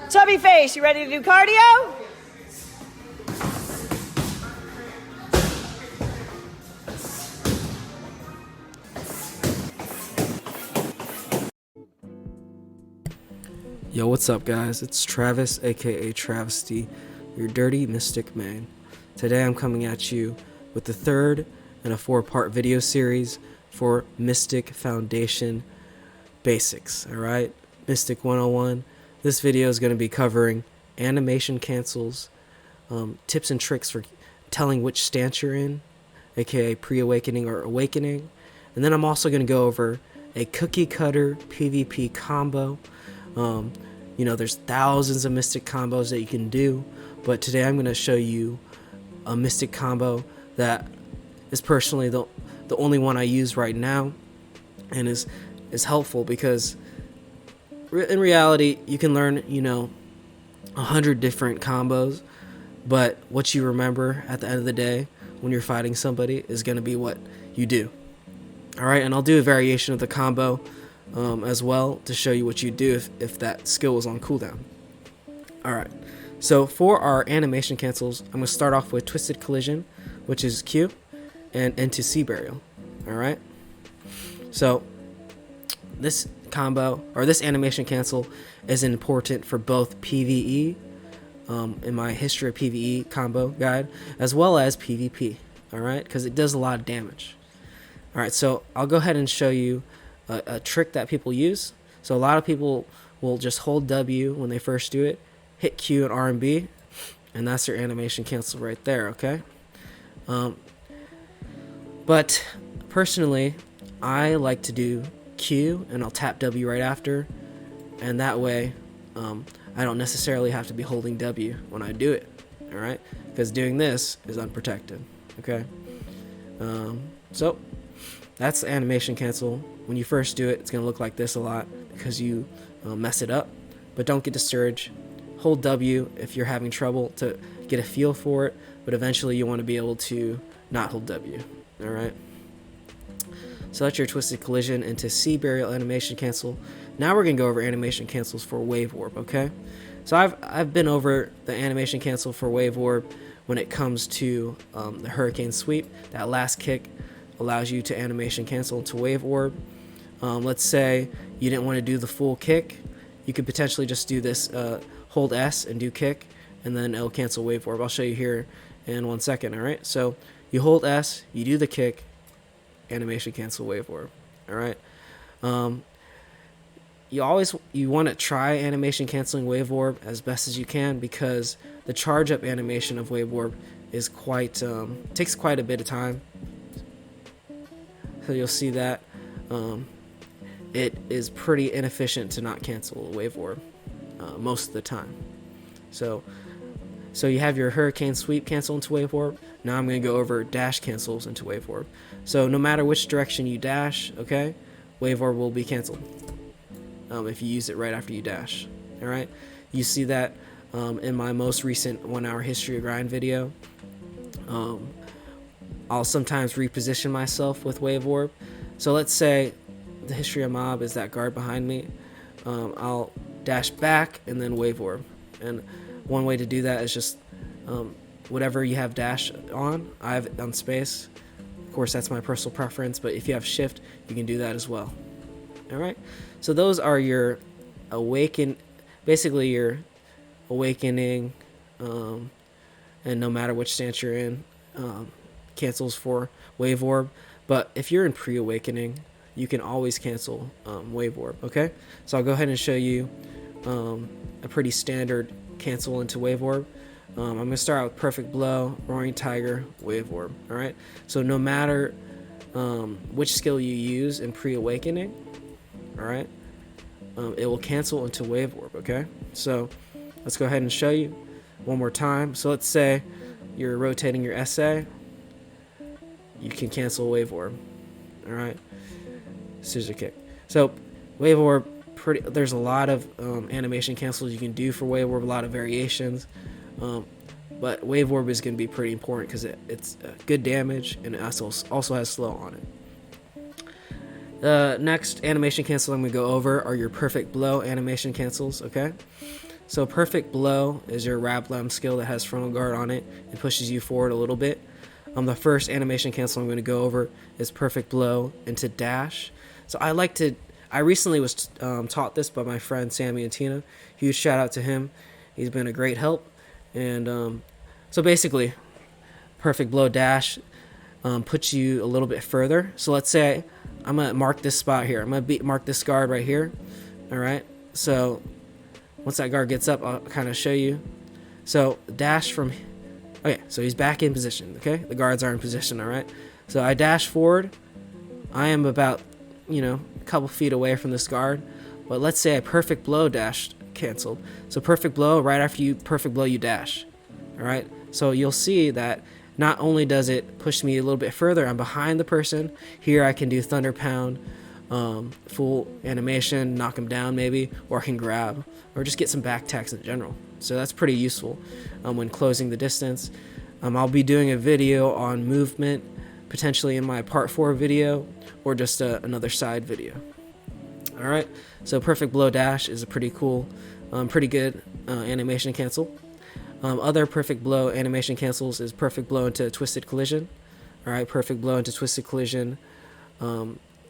Chubby face, you ready to do cardio? Yo, what's up guys? It's Travis, aka Travesty, your dirty mystic man. Today I'm coming at you with the third in a 4-part video series for Mystic Foundation Basics, alright? Mystic 101. This video is going to be covering animation cancels, tips and tricks for telling which stance you're in, aka pre-awakening or awakening, and then I'm also going to go over a cookie cutter PvP combo. You know, there's thousands of mystic combos that you can do, but today I'm going to show you a mystic combo that is personally the only one I use right now, and is helpful because in reality you can learn, you know, 100 different combos, but what you remember at the end of the day when you're fighting somebody is going to be what you do. Alright, and I'll do a variation of the combo as well to show you what you do if that skill is on cooldown. Alright, so for our animation cancels, I'm going to start off with Twisted Collision, which is Q, and into Sea Burial. Alright, so this combo, or this animation cancel, is important for both PvE, in my history of PvE combo guide, as well as PvP, alright, because it does a lot of damage. Alright, so I'll go ahead and show you a trick that people use. So a lot of people will just hold W when they first do it, hit Q and R and B, and that's their animation cancel right there, okay? But personally, I like to do Q and I'll tap W right after, and that way I don't necessarily have to be holding W when I do it, alright? Because doing this is unprotected, okay? So that's the animation cancel. When you first do it, it's going to look like this a lot because you mess it up, but don't get discouraged. Hold W if you're having trouble to get a feel for it, but eventually you want to be able to not hold W, alright? So that's your Twisted Collision into Sea Burial animation cancel. Now we're going to go over animation cancels for Wave Orb, okay? So I've been over the animation cancel for Wave Orb when it comes to the Hurricane Sweep. That last kick allows you to animation cancel into Wave Orb. Let's say you didn't want to do the full kick. You could potentially just do this, hold S and do kick, and then it'll cancel Wave Orb. I'll show you here in 1 second, alright? So you hold S, you do the kick, animation cancel Wave Orb, alright? You want to try animation canceling Wave Orb as best as you can, because the charge up animation of Wave Orb is quite takes quite a bit of time. So you'll see that it is pretty inefficient to not cancel a Wave Orb most of the time. So you have your Hurricane Sweep cancel into Wave Orb. Now I'm going to go over dash cancels into Wave Orb. So no matter which direction you dash, okay, Wave Orb will be canceled if you use it right after you dash. Alright, you see that in my most recent 1-hour history of grind video. I'll sometimes reposition myself with Wave Orb. So let's say the history of mob is that guard behind me. I'll dash back and then Wave Orb. And one way to do that is just whatever you have dash on, I have it on space. Of course, that's my personal preference, but if you have shift, you can do that as well. Alright, so those are your basically your awakening, and no matter which stance you're in, cancels for Wave Orb. But if you're in pre-awakening, you can always cancel Wave Orb, okay? So I'll go ahead and show you a pretty standard cancel into Wave Orb. I'm going to start out with Perfect Blow, Roaring Tiger, Wave Orb, alright? So no matter which skill you use in pre-awakening, alright, it will cancel into Wave Orb, okay? So let's go ahead and show you one more time. So let's say you're rotating your SA, you can cancel Wave Orb, alright? Scissor kick. So Wave Orb, there's a lot of animation cancels you can do for Wave Orb, a lot of variations, but Wave Orb is going to be pretty important because it's good damage, and it also has slow on it. The next animation cancel I'm going to go over are your Perfect Blow animation cancels, okay? So perfect blow is your Rablam skill that has frontal guard on it. It pushes you forward a little bit. The first animation cancel I'm going to go over is perfect blow into dash. So I recently was taught this by my friend Sammy and Tina. Huge shout out to him. He's been a great help. And so basically, perfect blow dash puts you a little bit further. So let's say I'm going to mark this spot here. I'm going to mark this guard right here. All right. So once that guard gets up, I'll kind of show you. So dash from... Okay, so he's back in position, okay? The guards are in position, all right? So I dash forward. I am about, a couple feet away from this guard. But let's say I perfect blow dashed, canceled. So perfect blow, right after you perfect blow, you dash, all right? So you'll see that not only does it push me a little bit further, I'm behind the person. Here I can do Thunder Pound, full animation, knock him down maybe, or I can grab, or just get some back attacks in general. So that's pretty useful when closing the distance. I'll be doing a video on movement, potentially in my part 4 video, or just another side video. All right, so perfect blow dash is a pretty cool, pretty good animation cancel. Other perfect blow animation cancels is perfect blow into twisted collision. All right, perfect blow into twisted collision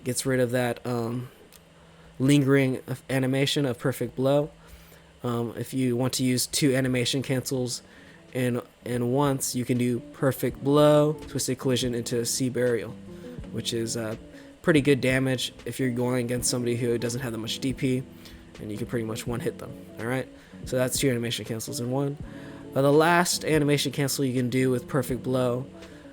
gets rid of that lingering animation of perfect blow. If you want to use 2 animation cancels in once, you can do perfect blow, twisted collision into sea burial, which is pretty good damage if you're going against somebody who doesn't have that much DP, and you can pretty much one-hit them. All right, so that's 2 animation cancels in one. The last animation cancel you can do with perfect blow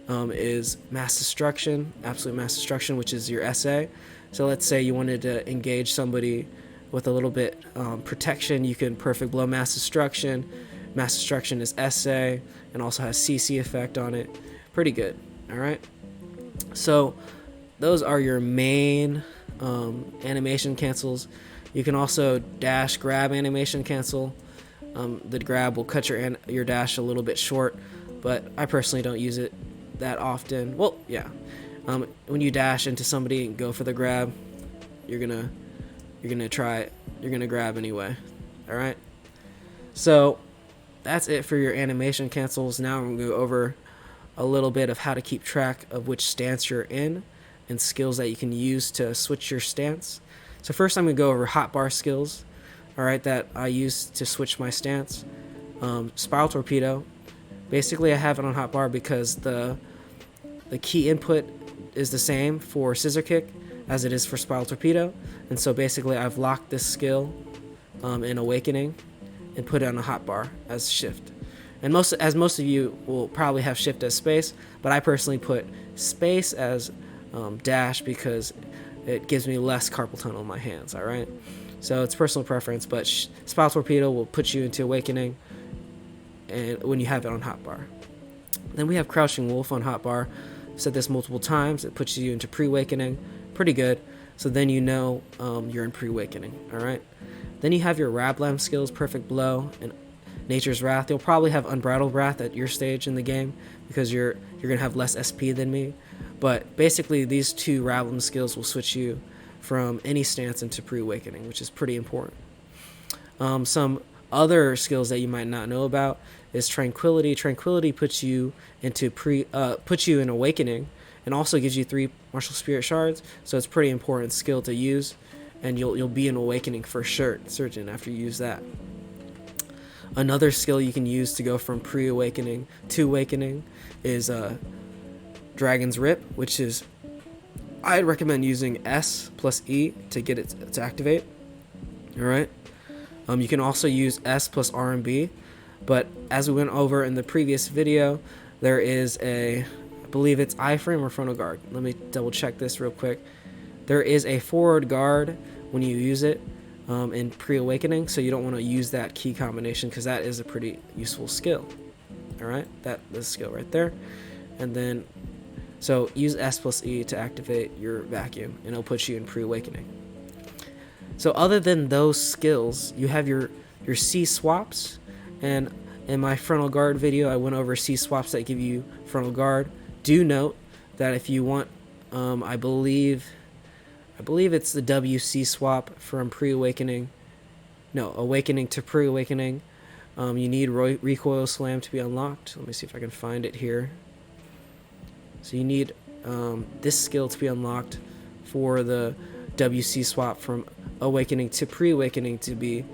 is mass destruction, absolute mass destruction, which is your SA. So let's say you wanted to engage somebody with a little bit protection, you can perfect blow mass destruction. Mass destruction is SA and also has CC effect on it. Pretty good. All right. So those are your main animation cancels. You can also dash grab animation cancel. The grab will cut your dash a little bit short, but I personally don't use it that often. Well, yeah. When you dash into somebody and go for the grab, you're gonna grab anyway. All right, so that's it for your animation cancels. Now I'm gonna go over a little bit of how to keep track of which stance you're in and skills that you can use to switch your stance. So first I'm gonna go over hotbar skills, all right, that I use to switch my stance. Spiral Torpedo, basically I have it on hotbar because the key input is the same for scissor kick as it is for Spiral Torpedo, and so basically I've locked this skill in Awakening and put it on a hotbar as shift. And most of you will probably have shift as space, but I personally put space as dash because it gives me less carpal tunnel in my hands. All right, so it's personal preference, but Spiral Torpedo will put you into Awakening, and when you have it on hotbar. Then we have Crouching Wolf on hotbar. I've said this multiple times. It puts you into pre-awakening. Pretty good. So then you know you're in pre-awakening. All right. Then you have your Rablam skills, Perfect Blow and Nature's Wrath. You'll probably have Unbridled Wrath at your stage in the game because you're gonna have less SP than me. But basically, these 2 Rablam skills will switch you from any stance into pre-awakening, which is pretty important. Some other skills that you might not know about is Tranqulity. Tranqulity puts you in Awakening, and also gives you 3 Martial Spirit Shards. So it's a pretty important skill to use, and you'll be in Awakening for certain after you use that. Another skill you can use to go from pre-awakening to awakening is Dragon's Rip, which is I'd recommend using S plus E to get it to activate. All right. You can also use S plus R and B, but as we went over in the previous video, there is I believe it's iframe or frontal guard. Let me double check this real quick. There is a forward guard when you use it in pre-awakening, so you don't want to use that key combination because that is a pretty useful skill. All right, this skill right there, and then so use S plus E to activate your vacuum, and it'll put you in pre-awakening. So other than those skills, you have your C swaps, and in my frontal guard video, I went over C swaps that give you frontal guard. Do note that if you want, I believe it's the WC swap from pre-awakening no, awakening to pre-awakening, you need recoil slam to be unlocked. Let me see if I can find it here. So you need this skill to be unlocked for the WC swap from awakening to pre-awakening to be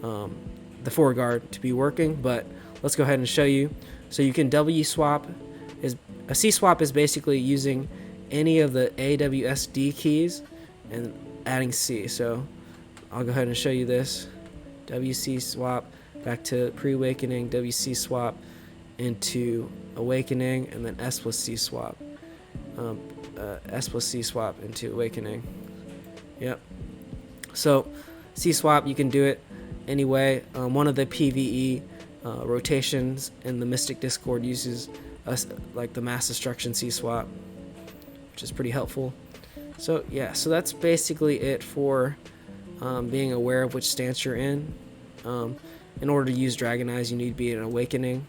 the forward guard to be working. But let's go ahead and show you. So you can W swap. A C swap is basically using any of the AWSD keys and adding C. So I'll go ahead and show you this. WC swap back to pre-awakening, WC swap into awakening, and then S plus C swap. S plus C swap into awakening. Yep. So C swap, you can do it anyway. One of the PvE rotations in the Mystic Discord uses like the mass destruction C swap, which is pretty helpful. So yeah, so that's basically it for being aware of which stance you're in. In order to use Dragon Eyes, you need to be in Awakening.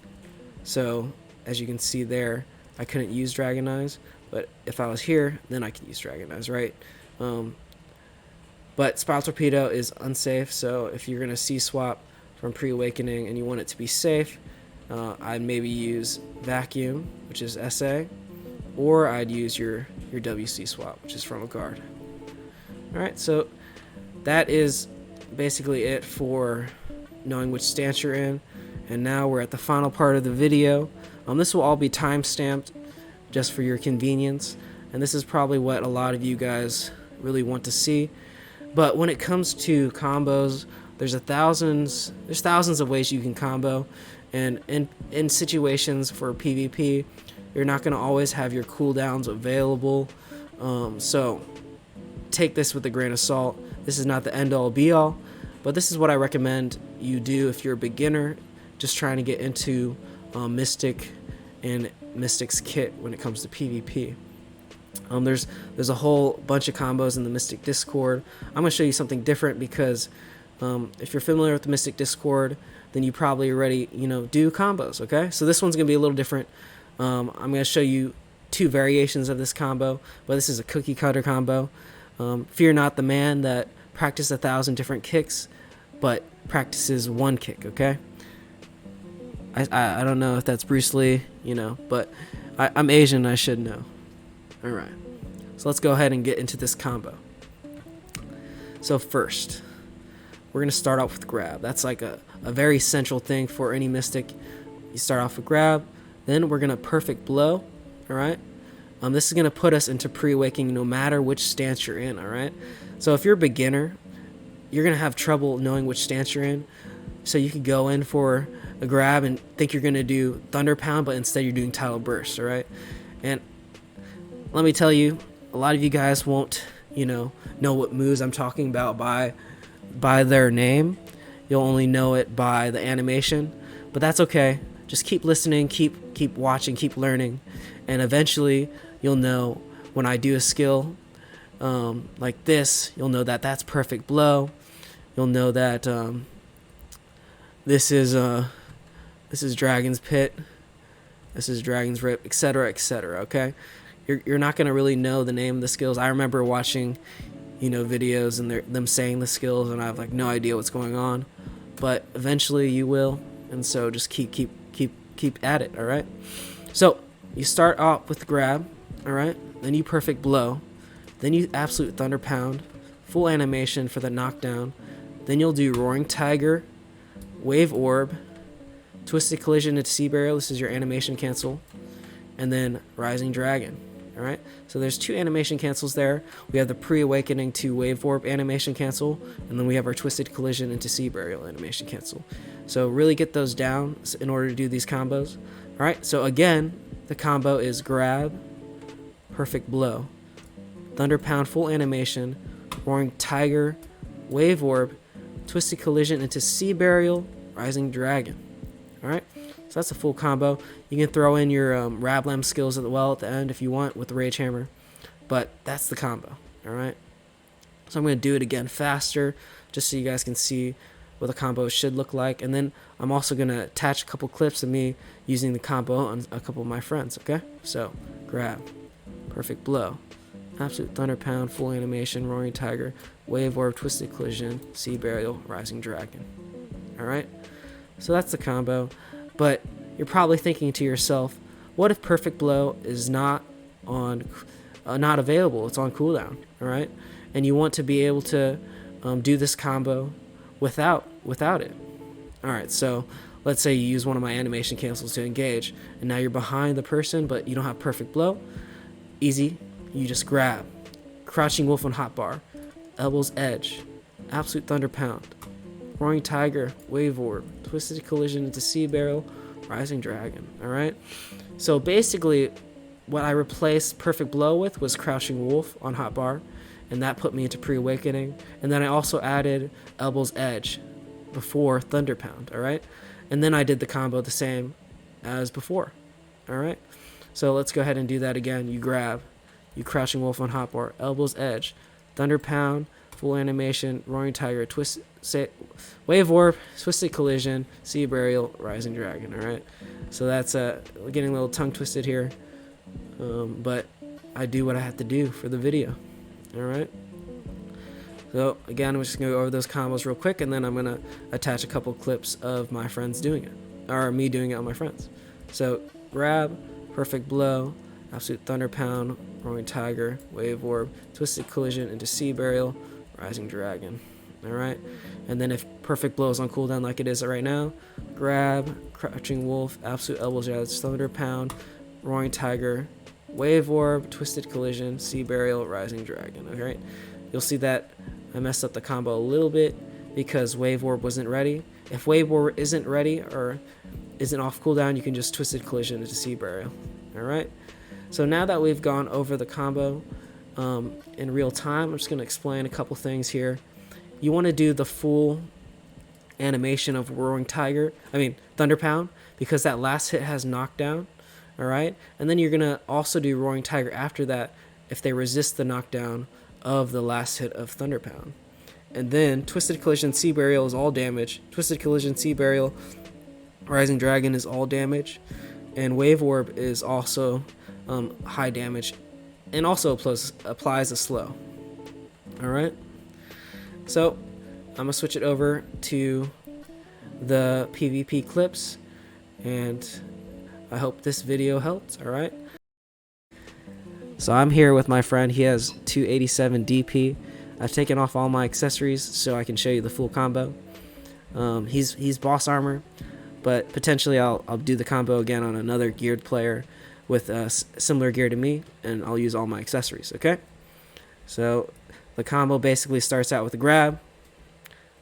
So as you can see there, I couldn't use Dragon Eyes, but if I was here, then I could use Dragon Eyes, right? But Spiral Torpedo is unsafe, so if you're gonna C-swap from pre-awakening and you want it to be safe, I'd maybe use Vacuum, which is SA, or I'd use your WC swap, which is from a guard. Alright, so that is basically it for knowing which stance you're in. And now we're at the final part of the video. This will all be time stamped just for your convenience, and this is probably what a lot of you guys really want to see. But when it comes to combos, there's thousands of ways you can combo, and in situations for PvP, you're not going to always have your cooldowns available. So take this with a grain of salt. This is not the end all be all, but this is what I recommend you do if you're a beginner just trying to get into Mystic and Mystic's kit when it comes to PvP. There's a whole bunch of combos in the Mystic Discord. I'm going to show you something different because if you're familiar with the Mystic Discord, then you probably already do combos. Okay, so this one's going to be a little different. I'm going to show you two variations of this combo, but this is a cookie cutter combo. Fear not the man that practices 1,000 different kicks, but practices one kick. Okay. I don't know if that's Bruce Lee, but I'm Asian, I should know. Alright, so let's go ahead and get into this combo. So first, we're going to start off with grab. That's like a very central thing for any Mystic. You start off with grab, then we're going to perfect blow. Alright, this is going to put us into pre-awakening no matter which stance you're in. Alright, so if you're a beginner, you're going to have trouble knowing which stance you're in. So you could go in for a grab and think you're going to do Thunder Pound, but instead you're doing Tidal Burst, alright? And let me tell you, a lot of you guys won't, know what moves I'm talking about by their name. You'll only know it by the animation, but that's okay. Just keep listening, keep watching, keep learning, and eventually you'll know when I do a skill like this, you'll know that that's perfect blow. You'll know that this is Dragon's Pit, this is Dragon's Rip, etc., etc. Okay, you're not gonna really know the name of the skills. I remember watching, videos and them saying the skills, and I have like no idea what's going on, but eventually you will. And so just keep at it. All right. So you start off with grab. All right. Then you perfect blow. Then you absolute Thunder Pound, full animation for the knockdown. Then you'll do Roaring Tiger, Wave Orb, Twisted Collision into Sea Burial. This is your animation cancel. And then Rising Dragon. Alright, so there's two animation cancels there. We have the pre-awakening to Wave Orb animation cancel, and then we have our Twisted Collision into Sea Burial animation cancel. So really get those down in order to do these combos. Alright, so again, the combo is grab, perfect blow, Thunder Pound full animation, Roaring Tiger, Wave Orb, Twisted Collision into Sea Burial, Rising Dragon. Alright, so that's a full combo. You can throw in your Rablam skills as well at the end if you want with the Rage Hammer, but that's the combo. Alright, so I'm going to do it again faster just so you guys can see what the combo should look like, and then I'm also going to attach a couple clips of me using the combo on a couple of my friends. Okay, so grab, perfect blow, absolute Thunder Pound, full animation, Roaring Tiger, Wave Orb Twisted Collision, Sea Burial, Rising Dragon. Alright? So that's the combo. But you're probably thinking to yourself, what if Perfect Blow is not available? It's on cooldown, alright? And you want to be able to do this combo without it. Alright, so let's say you use one of my animation cancels to engage, and now you're behind the person, but you don't have Perfect Blow. Easy, you just grab Crouching Wolf on hotbar, Elbow's Edge, Absolute Thunder Pound, Roaring Tiger, Wave Orb, Twisted Collision into Sea Burial, Rising Dragon. Alright? So basically, what I replaced Perfect Blow with was Crouching Wolf on hotbar, and that put me into Pre-Awakening. And then I also added Elbow's Edge before Thunder Pound. Alright? And then I did the combo the same as before. Alright? So let's go ahead and do that again. You grab, you Crouching Wolf on hotbar, Elbow's Edge, Thunder Pound, full animation, Roaring Tiger, Wave Orb, Twisted Collision, Sea Burial, Rising Dragon. Alright? So that's getting a little tongue twisted here. But I do what I have to do for the video. Alright? So again, I'm just going to go over those combos real quick, and then I'm going to attach a couple clips of my friends doing it. Or me doing it on my friends. So grab, Perfect Blow, Absolute Thunder Pound, Roaring Tiger, Wave Orb, Twisted Collision into Sea Burial, Rising Dragon. Alright? And then if Perfect Blow is on cooldown like it is right now, grab Crouching Wolf, Absolute Elbow's Edge, Thunder Pound, Roaring Tiger, Wave Orb, Twisted Collision, Sea Burial, Rising Dragon. Alright? You'll see that I messed up the combo a little bit because Wave Orb wasn't ready. If Wave Orb isn't ready or isn't off cooldown, you can just Twisted Collision into Sea Burial. Alright? So now that we've gone over the combo in real time, I'm just going to explain a couple things here. You want to do the full animation of Thunder Pound, because that last hit has knockdown. Alright? And then you're going to also do Roaring Tiger after that if they resist the knockdown of the last hit of Thunder Pound. And then Twisted Collision, Sea Burial is all damage. Twisted Collision, Sea Burial, Rising Dragon is all damage. And Wave Orb is also high damage and also applies a slow. Alright? So I'm going to switch it over to the PvP clips, and I hope this video helped. Alright? So I'm here with my friend. He has 287 DP. I've taken off all my accessories so I can show you the full combo. He's boss armor, but potentially I'll do the combo again on another geared player with similar gear to me, and I'll use all my accessories. Okay? So the combo basically starts out with a grab,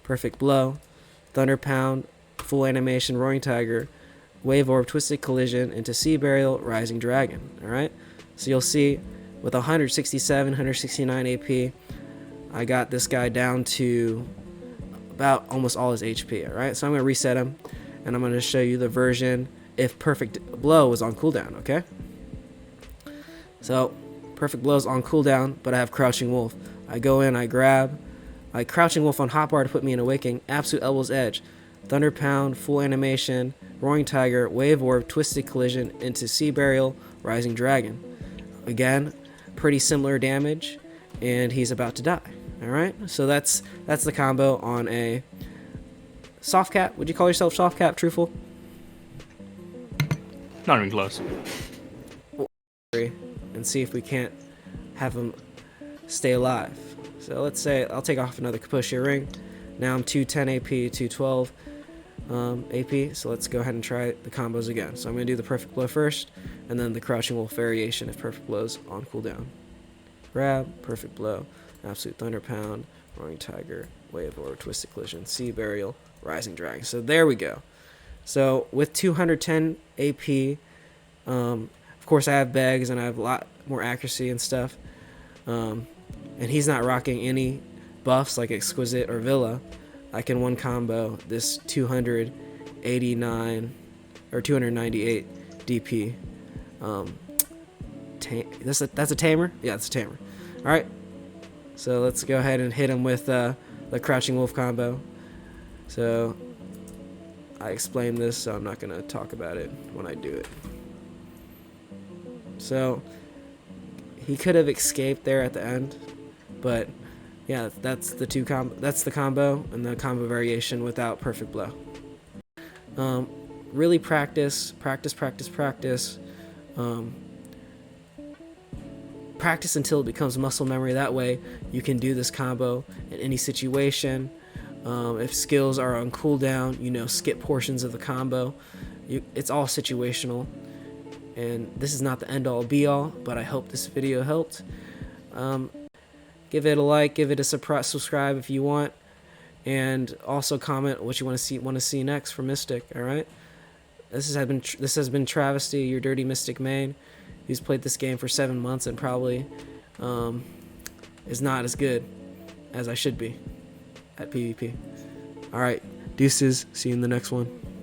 Perfect Blow, Thunder Pound, full animation, Roaring Tiger, Wave Orb, Twisted Collision into Sea Burial, Rising Dragon. Alright? So you'll see with 167, 169 AP, I got this guy down to about almost all his HP. Alright? So I'm going to reset him, and I'm going to show you the version if Perfect Blow was on cooldown. Okay? So Perfect Blow is on cooldown, but I have Crouching Wolf. I go in, I grab, Crouching Wolf on hotbar to put me in Awakening, Absolute Elbow's Edge, Thunder Pound, full animation, Roaring Tiger, Wave Orb, Twisted Collision into Sea Burial, Rising Dragon. Again, pretty similar damage, and he's about to die. Alright? So that's the combo on a soft cap. Would you call yourself soft cap, Truthful? Not even close. And see if we can't have him stay alive. So let's say I'll take off another Kapushia ring. Now I'm 210 AP, 212 AP. So let's go ahead and try the combos again. So I'm going to do the Perfect Blow first, and then the Crouching Wolf variation if Perfect Blow's on cooldown. Grab, Perfect Blow, Absolute Thunder Pound, Roaring Tiger, Wave Orb, Twisted Collision, Sea Burial, Rising Dragon. So there we go. So with 210 AP, of course I have Begs and I have a lot more accuracy and stuff. And he's not rocking any buffs like Exquisite or Villa. I can one combo this 289 or 298 DP. That's a tamer? Yeah, it's a tamer. Alright. So let's go ahead and hit him with the Crouching Wolf combo. So I explained this, so I'm not going to talk about it when I do it. So he could have escaped there at the end, but yeah, that's the that's the combo and the combo variation without perfect blow. Really practice. Practice until it becomes muscle memory. That way you can do this combo in any situation. If skills are on cooldown, you know, skip portions of the combo. It's all situational, and this is not the end all be all, but I hope this video helped. Give it a like, give it a subscribe if you want, and also comment what you want to see next for Mystic. All right, this has been Travesty, your dirty Mystic main, who's played this game for 7 months and probably is not as good as I should be at PvP. All right, deuces. See you in the next one.